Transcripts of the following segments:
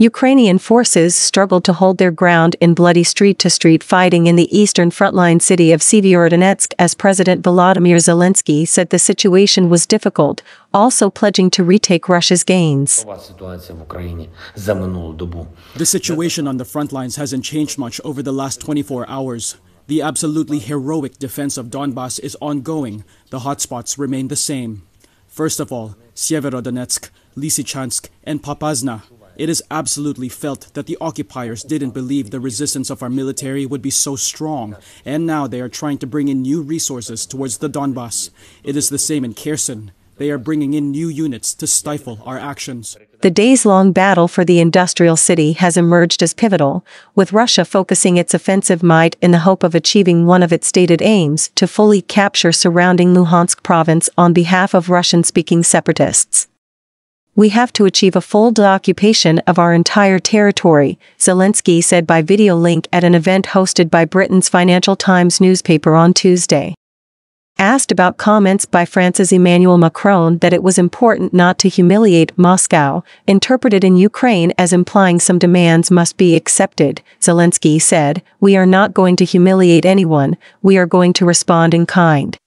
Ukrainian forces struggled to hold their ground in bloody street-to-street fighting in the eastern frontline city of Sievierodonetsk as President Volodymyr Zelenskiy said the situation was difficult, also pledging to retake Russia's gains. The situation on the front lines hasn't changed much over the last 24 hours. The absolutely heroic defense of Donbass is ongoing. The hotspots remain the same. First of all, Sievierodonetsk, Lysychansk, and Popasna. It is absolutely felt that the occupiers didn't believe the resistance of our military would be so strong, and now they are trying to bring in new resources towards the Donbass. It is the same in Kherson. They are bringing in new units to stifle our actions. The days-long battle for the industrial city has emerged as pivotal, with Russia focusing its offensive might in the hope of achieving one of its stated aims to fully capture surrounding Luhansk province on behalf of Russian-speaking separatists. "We have to achieve a full occupation of our entire territory," Zelensky said by video link at an event hosted by Britain's Financial Times newspaper on Tuesday. Asked about comments by France's Emmanuel Macron that it was important not to humiliate Moscow, interpreted in Ukraine as implying some demands must be accepted, Zelensky said, "We are not going to humiliate anyone, we are going to respond in kind."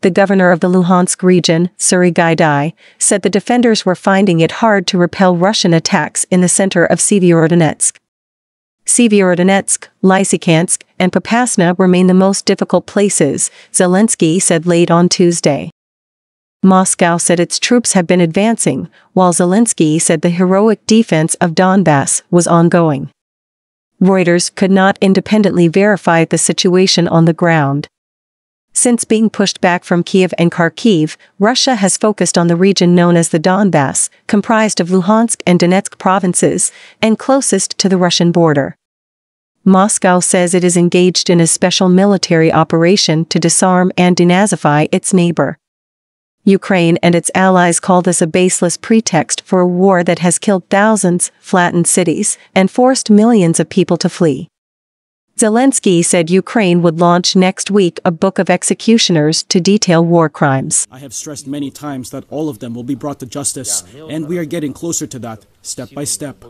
The governor of the Luhansk region, Serhiy Gaidai, said the defenders were finding it hard to repel Russian attacks in the center of Sievierodonetsk. Sievierodonetsk, Lysychansk, and Popasna remain the most difficult places, Zelensky said late on Tuesday. Moscow said its troops have been advancing, while Zelensky said the heroic defense of Donbass was ongoing. Reuters could not independently verify the situation on the ground. Since being pushed back from Kiev and Kharkiv, Russia has focused on the region known as the Donbass, comprised of Luhansk and Donetsk provinces, and closest to the Russian border. Moscow says it is engaged in a special military operation to disarm and denazify its neighbor. Ukraine and its allies call this a baseless pretext for a war that has killed thousands, flattened cities, and forced millions of people to flee. Zelensky said Ukraine would launch next week a book of executioners to detail war crimes. "I have stressed many times that all of them will be brought to justice, and we are getting closer to that, step by step."